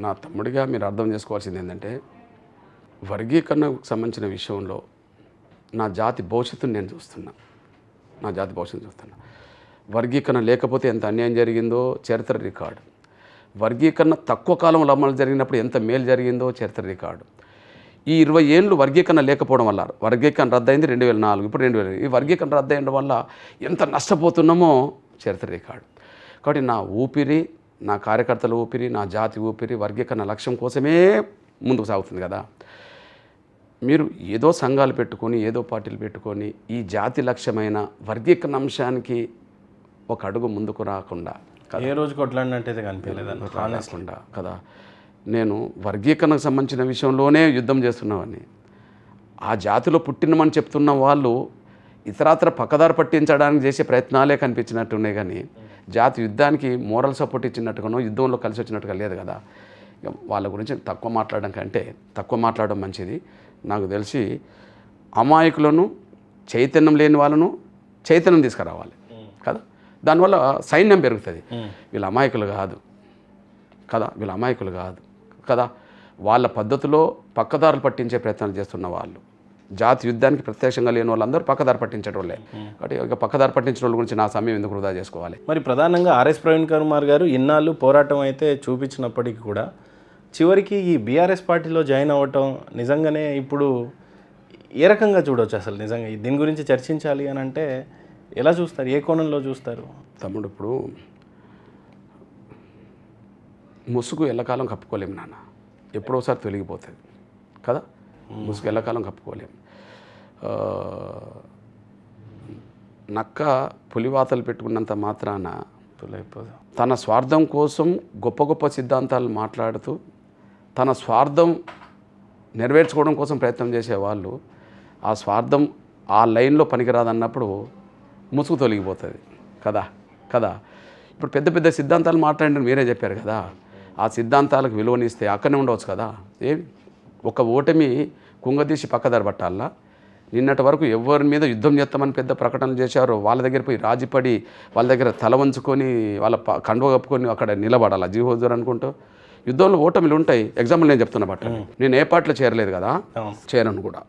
నా తమ్ముడిగా మీరు అర్థం చేసుకోవాల్సింది ఏంటంటే వర్గీకరణకు సంబంధించిన విషయంలో నా జాతి భవిష్యత్తుని నేను చూస్తున్నా. నా జాతి భవిష్యత్తు చూస్తున్నా. వర్గీకరణ లేకపోతే ఎంత అన్యాయం జరిగిందో చరిత్ర రికార్డు. వర్గీకరణ తక్కువ కాలంలో అమలు జరిగినప్పుడు ఎంత మేలు జరిగిందో చరిత్ర రికార్డు. ఈ 20 ఏళ్ళు వర్గీకరణ లేకపోవడం వల్ల వర్గీకరణ రద్దయింది 2004, ఇప్పుడు 2000. ఈ వర్గీకరణ రద్దయడం వల్ల ఎంత నష్టపోతున్నామో చరిత్ర రికార్డు. కాబట్టి నా ఊపిరి, నా కార్యకర్తల ఊపిరి, నా జాతి ఊపిరి వర్గీకరణ లక్ష్యం కోసమే ముందుకు సాగుతుంది కదా. మీరు ఏదో సంఘాలు పెట్టుకొని ఏదో పార్టీలు పెట్టుకొని ఈ జాతి లక్ష్యమైన వర్గీకరణ అంశానికి ఒక అడుగు ముందుకు రాకుండా ఏ రోజు కొట్లాడినట్టయితే కనిపించలేదు రాకుండా కదా. నేను వర్గీకరణకు సంబంధించిన విషయంలోనే యుద్ధం చేస్తున్నామని ఆ జాతిలో పుట్టినమని చెప్తున్న వాళ్ళు ఇతరాత్ర పక్కదారి పట్టించడానికి చేసే ప్రయత్నాలే కనిపించినట్టున్నాయి కానీ జాతి యుద్ధానికి మోరల్ సపోర్ట్ ఇచ్చినట్టుగానో యుద్ధంలో కలిసి వచ్చినట్టుగా లేదు కదా. వాళ్ళ గురించి తక్కువ మాట్లాడడం కంటే తక్కువ మాట్లాడడం మంచిది. నాకు తెలిసి అమాయకులను చైతన్యం లేని వాళ్ళను చైతన్యం తీసుకురావాలి కదా. దానివల్ల సైన్యం పెరుగుతుంది. వీళ్ళ అమాయకులు కాదు కదా, వీళ్ళ అమాయకులు కాదు కదా. వాళ్ళ పద్ధతిలో పక్కదారులు పట్టించే ప్రయత్నాలు చేస్తున్న వాళ్ళు జాతి యుద్ధానికి ప్రత్యక్షంగా లేని వాళ్ళందరూ పక్కదారి పట్టించడం వాళ్ళే. కాబట్టి ఇక పక్కదారి పట్టించిన వాళ్ళ గురించి నా సమయం ఎందుకు వృధా చేసుకోవాలి. మరి ప్రధానంగా ఆర్ఎస్ ప్రవీణ్ కుమార్ గారు ఇన్నాళ్ళు పోరాటం అయితే చూపించినప్పటికీ కూడా చివరికి ఈ బీఆర్ఎస్ పార్టీలో జాయిన్ అవ్వటం నిజంగానే ఇప్పుడు ఏ రకంగా చూడవచ్చు? అసలు నిజంగా దీని గురించి చర్చించాలి అని అంటే ఎలా చూస్తారు, ఏ కోణంలో చూస్తారు? తమ్ముడు, ఇప్పుడు ముసుగు ఎల్లకాలం కప్పుకోలేము నాన్న, ఎప్పుడోసారి తొలగిపోతుంది కదా. ముసుగు ఎల్లకాలం కప్పుకోలేము. నక్క పులివాతలు పెట్టుకున్నంత మాత్రాన తొలగిపోదు. తన స్వార్థం కోసం గొప్ప గొప్ప సిద్ధాంతాలు మాట్లాడుతూ తన స్వార్థం నెరవేర్చుకోవడం కోసం ప్రయత్నం చేసేవాళ్ళు ఆ స్వార్థం ఆ లైన్లో పనికిరాదన్నప్పుడు ముసుగు తొలగిపోతుంది కదా కదా. ఇప్పుడు పెద్ద పెద్ద సిద్ధాంతాలు మాట్లాడిన మీరే చెప్పారు కదా, ఆ సిద్ధాంతాలకు విలువనిస్తే అక్కడనే ఉండవచ్చు కదా. ఏమి ఒక ఓటమి కుంగదీసి పక్కదారి పట్టాలా? నిన్నటి వరకు ఎవరి మీద యుద్ధం చేస్తామని పెద్ద ప్రకటనలు చేశారో వాళ్ళ దగ్గర పోయి రాజీపడి వాళ్ళ దగ్గర తల వంచుకొని వాళ్ళ కండువ కప్పుకొని అక్కడ నిలబడాలా జీవోజర్ అనుకుంటూ? యుద్ధంలో ఓటమిలు ఉంటాయి. ఎగ్జాంపుల్ నేను చెప్తున్నా బట్ నేను ఏ పార్టీలో చేరలేదు కదా, చేరను కూడా,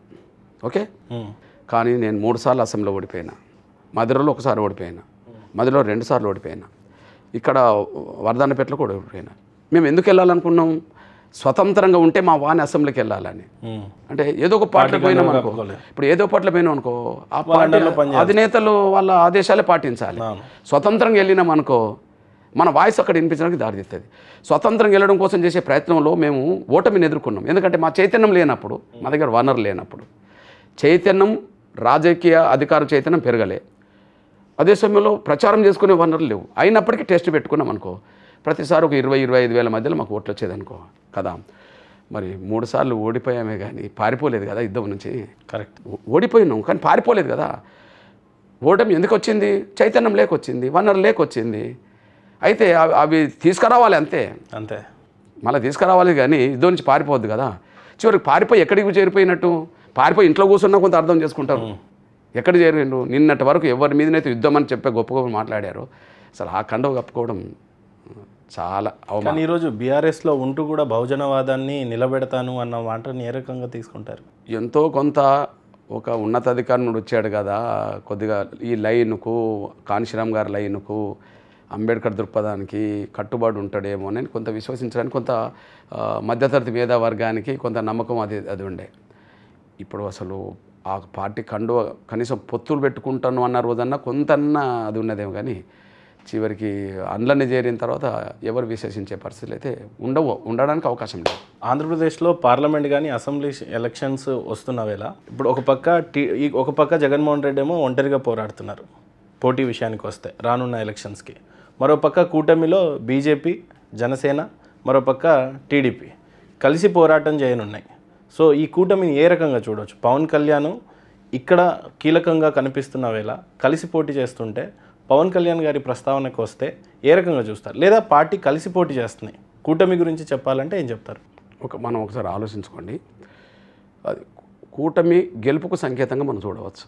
ఓకే. కానీ నేను 3 సార్లు అసెంబ్లీలో ఓడిపోయినా, మధురలో 1 సారి ఓడిపోయినా, మధురలో 2 సార్లు ఓడిపోయినా, ఇక్కడ వరదానపేటలో కూడా ఓడిపోయినా. మేము ఎందుకు వెళ్ళాలనుకున్నాం? స్వతంత్రంగా ఉంటే మా వాణి అసెంబ్లీకి వెళ్ళాలని. అంటే ఏదో ఒక పార్టీలో పోయినాం అనుకో, ఇప్పుడు ఏదో పార్టీలో పోయినాం అనుకో, ఆ పార్టీ అధినేతలు వాళ్ళ ఆదేశాలే పాటించాలి. స్వతంత్రంగా వెళ్ళినాం అనుకో మన వాయిస్ అక్కడ వినిపించడానికి దారితీస్తుంది. స్వతంత్రంగా వెళ్ళడం కోసం చేసే ప్రయత్నంలో మేము ఓటమిని ఎదుర్కొన్నాం. ఎందుకంటే మా చైతన్యం లేనప్పుడు, మా దగ్గర వనరు లేనప్పుడు, చైతన్యం రాజకీయ అధికార చైతన్యం పెరగలే. అదే సమయంలో ప్రచారం చేసుకునే వనరులు లేవు. అయినప్పటికీ టెస్ట్ పెట్టుకున్నాం అనుకో, ప్రతిసారి ఒక 20-25 వేల మధ్యలో మాకు ఓట్లు వచ్చేది అనుకో కదా. మరి 3 సార్లు ఓడిపోయామే కానీ పారిపోలేదు కదా యుద్ధం నుంచి. కరెక్ట్, ఓడిపోయినాం కానీ పారిపోలేదు కదా. ఓటమి ఎందుకు వచ్చింది? చైతన్యం లేకొచ్చింది, వనరు లేకొచ్చింది. అయితే అవి తీసుకురావాలి, అంతే అంతే, మళ్ళీ తీసుకురావాలి కానీ యుద్ధం నుంచి పారిపోవద్దు కదా. చివరికి పారిపోయి ఎక్కడికి చేరిపోయినట్టు? పారిపోయి ఇంట్లో కూర్చున్నా కొంత అర్థం చేసుకుంటారు. ఎక్కడ చేరిండు? నిన్నటి వరకు ఎవరి మీదనైతే యుద్ధం అని చెప్పే గొప్ప గొప్ప మాట్లాడారు. అసలు ఆ కండవ కప్పుకోవడం చాలా అవమానం. ఈరోజు బీఆర్ఎస్లో ఉంటూ కూడా బహుజనవాదాన్ని నిలబెడతాను అన్న మాటని ఏ రకంగా తీసుకుంటారు? ఎంతో కొంత ఒక ఉన్నతాధికారి నుండి వచ్చాడు కదా, కొద్దిగా ఈ లైన్కు, కాన్షీరామ్ గారి లైన్కు, అంబేద్కర్ దృక్పథానికి కట్టుబడి ఉంటాడేమో అని కొంత విశ్వసించడానికి, కొంత మధ్యతరగతి మేధావర్గానికి కొంత నమ్మకం అది ఉండే. ఇప్పుడు అసలు ఆ పార్టీ కండువ కనీసం పొత్తులు పెట్టుకుంటాను అన్న రోజన్నా కొంతన్నా అది ఉన్నదేమో కానీ చివరికి అందులోనే చేరిన తర్వాత ఎవరు విశ్వసించే పరిస్థితులు అయితే ఉండడానికి అవకాశం లేదు. ఆంధ్రప్రదేశ్లో పార్లమెంట్ కానీ అసెంబ్లీ ఎలక్షన్స్ వస్తున్న వేళ ఇప్పుడు ఒక పక్క జగన్మోహన్ రెడ్డి ఏమో ఒంటరిగా పోరాడుతున్నారు పోటీ విషయానికి వస్తే రానున్న ఎలక్షన్స్కి. మరోపక్క కూటమిలో బీజేపీ, జనసేన, మరోపక్క టీడీపీ కలిసి పోరాటం చేయనున్నాయి. సో ఈ కూటమిని ఏ రకంగా చూడవచ్చు? పవన్ కళ్యాణ్ ఇక్కడ కీలకంగా కనిపిస్తున్న వేళ కలిసి పోటీ చేస్తుంటే పవన్ కళ్యాణ్ గారి ప్రస్తావనకు వస్తే ఏ రకంగా చూస్తారు? లేదా పార్టీ కలిసి పోటీ చేస్తున్నాయి, కూటమి గురించి చెప్పాలంటే ఏం చెప్తారు? మనం ఒకసారి ఆలోచించుకోండి. అది కూటమి గెలుపుకు సంకేతంగా మనం చూడవచ్చు.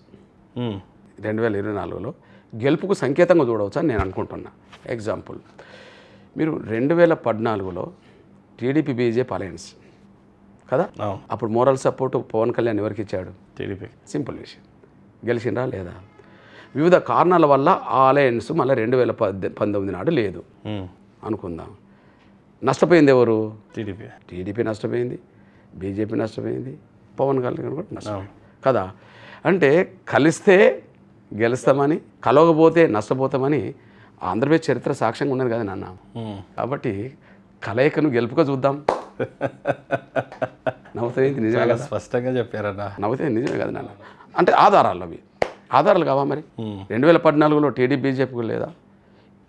2024లో గెలుపుకు సంకేతంగా చూడవచ్చు అని నేను అనుకుంటున్నా. ఎగ్జాంపుల్, మీరు 2014లో టీడీపీ బీజేపీ అలయన్స్ కదా. అప్పుడు మోరల్ సపోర్ట్ పవన్ కళ్యాణ్ ఎవరికి ఇచ్చాడు? టీడీపీ. సింపుల్ విషయం. గెలిచిండ్రా లేదా? వివిధ కారణాల వల్ల ఆ అలయన్స్ మళ్ళీ 2019 నాడు లేదు అనుకుందాం. నష్టపోయింది ఎవరు? టీడీపీ. టీడీపీ నష్టపోయింది, బీజేపీ నష్టపోయింది, పవన్ కళ్యాణ్ కూడా నష్టం కదా. అంటే కలిస్తే గెలుస్తామని, కలవకపోతే నష్టపోతామని ఆంధ్రప్రదేశ్ చరిత్ర సాక్ష్యంగా ఉన్నది కదా నాన్న. కాబట్టి కలయికను గెలుపుగా చూద్దాం. నవ్వుతుంది నిజమే కదా. స్పష్టంగా చెప్పారన్నా. నవ్వుతుంది నిజమే కదా నాన్న. అంటే ఆధారాలు అవి ఆధారాలు కావా మరి? 2014లో టీడీపీ బీజేపీకి లేదా?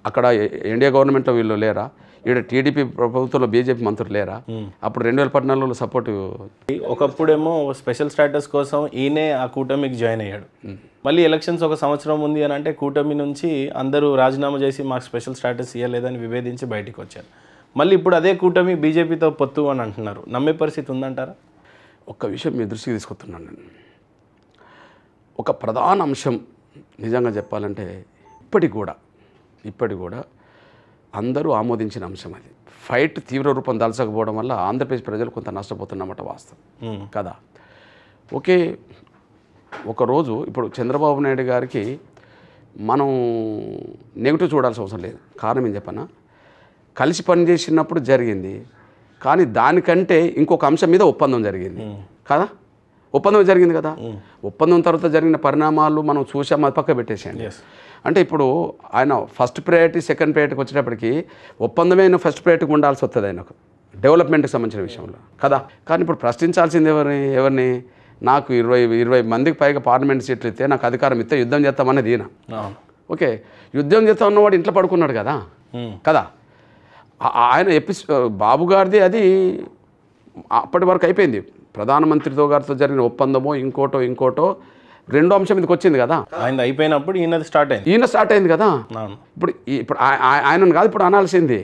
అక్కడ ఇండియా గవర్నమెంట్లో వీళ్ళు లేరా? ఇక్కడ టీడీపీ ప్రభుత్వంలో బీజేపీ మంత్రులు లేరా? అప్పుడు 2014లో సపోర్టు. ఒకప్పుడేమో స్పెషల్ స్టాటస్ కోసం ఈయనే ఆ కూటమికి జాయిన్ అయ్యాడు. మళ్ళీ ఎలక్షన్స్ ఒక సంవత్సరం ఉంది అని అంటే కూటమి నుంచి అందరూ రాజీనామా చేసి మాకు స్పెషల్ స్టాటస్ ఇవ్వలేదని విభేదించి బయటికి వచ్చారు. మళ్ళీ ఇప్పుడు అదే కూటమి బీజేపీతో పొత్తు అని అంటున్నారు. నమ్మే పరిస్థితి ఉందంటారా? ఒక్క విషయం మీ దృష్టికి తీసుకొస్తున్నాను నేను. ఒక ప్రధాన అంశం నిజంగా చెప్పాలంటే ఇప్పటికి కూడా అందరూ ఆమోదించిన అంశం అది. ఫైట్ తీవ్ర రూపం దాల్చకపోవడం వల్ల ఆంధ్రప్రదేశ్ ప్రజలు కొంత నష్టపోతున్నమాట వాస్తవం కదా. ఒకే ఒకరోజు ఇప్పుడు చంద్రబాబు నాయుడు గారికి మనం నెగిటివ్ చూడాల్సిన అవసరం లేదు. కారణం ఏం చెప్పనా, కలిసి పనిచేసినప్పుడు జరిగింది, కానీ దానికంటే ఇంకొక అంశం మీద ఒప్పందం జరిగింది కదా. ఒప్పందం జరిగింది కదా. ఒప్పందం తర్వాత జరిగిన పరిణామాలు మనం చూసాం, అది పక్క పెట్టేసేయండి. అంటే ఇప్పుడు ఆయన ఫస్ట్ ప్రయారిటీ సెకండ్ ప్రయారిటీకి వచ్చేటప్పటికి ఒప్పందమే ఫస్ట్ ప్రయారిటీకి ఉండాల్సి వస్తుంది ఆయనకు డెవలప్మెంట్కి సంబంధించిన విషయంలో కదా. కానీ ఇప్పుడు ప్రశ్నించాల్సింది ఎవరిని? నాకు 20 మందికి పైగా పార్లమెంట్ సీట్లు ఇస్తే నాకు అధికారం ఇస్తే యుద్ధం చేస్తామనేది ఈయన. ఓకే, యుద్ధం చేస్తా ఉన్నవాడు ఇంట్లో పడుకున్నాడు కదా కదా. ఆయన బాబు గారిది అది అప్పటి వరకు అయిపోయింది. ప్రధానమంత్రితో గారితో జరిగిన ఒప్పందమో ఇంకోటో రెండో అంశం మీదకి వచ్చింది కదా. ఆయన అయిపోయినప్పుడు ఈయన స్టార్ట్ అయింది కదా. ఇప్పుడు ఆయనను కాదు ఇప్పుడు అనాల్సింది,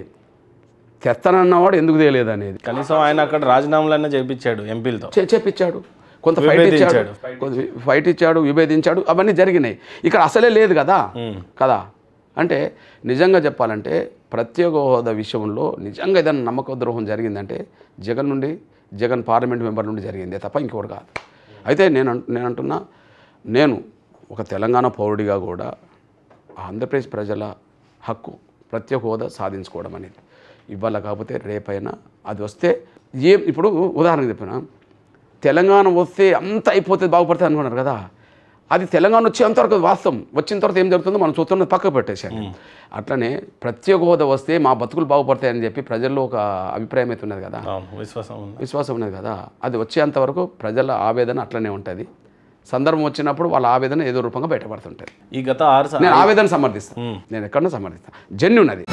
తెస్తానన్నవాడు ఎందుకు తెలియదు అనేది. కనీసం ఆయన అక్కడ రాజీనామాలన్నా చేయించాడు, ఎంపీలతో చేపించాడు, కొంత ఫైట్ ఇచ్చాడు, విభేదించాడు, అవన్నీ జరిగినాయి. ఇక్కడ అసలే లేదు కదా కదా. అంటే నిజంగా చెప్పాలంటే ప్రత్యేక హోదా విషయంలో నిజంగా ఏదైనా నమ్మక ద్రోహం జరిగిందంటే జగన్ పార్లమెంట్ మెంబర్ నుండి జరిగిందే తప్ప ఇంకోటి కాదు. అయితే నేను అంటున్నా, నేను ఒక తెలంగాణ పౌరుడిగా కూడా ఆంధ్రప్రదేశ్ ప్రజల హక్కు ప్రత్యేక హోదా సాధించుకోవడం అనేది ఇవాళ కాకపోతే రేపైనా అది వస్తే ఇప్పుడు ఉదాహరణకు చెప్పిన తెలంగాణ వస్తే అంత అయిపోతుంది బాగుపడుతుంది అనుకున్నారు కదా. అది తెలంగాణ వచ్చేంతవరకు వాస్తవం, వచ్చిన తర్వాత ఏం జరుగుతుందో మనం చూస్తున్నది పక్కకు పెట్టేశాను. అట్లనే ప్రత్యేక హోదా వస్తే మా బతుకులు బాగుపడతాయని చెప్పి ప్రజల్లో ఒక అభిప్రాయం అయితే ఉన్నది కదా, విశ్వాసం ఉన్నది కదా. అది వచ్చేంతవరకు ప్రజల ఆవేదన అట్లనే ఉంటుంది. సందర్భం వచ్చినప్పుడు వాళ్ళ ఆవేదన ఏదో రూపంగా బయటపడుతుంటుంది. ఈ గత 6 నేను ఆవేదన సమర్థిస్తాను, నేను ఎక్కడన్నా సమర్థిస్తాను, జెన్యూన్ అది.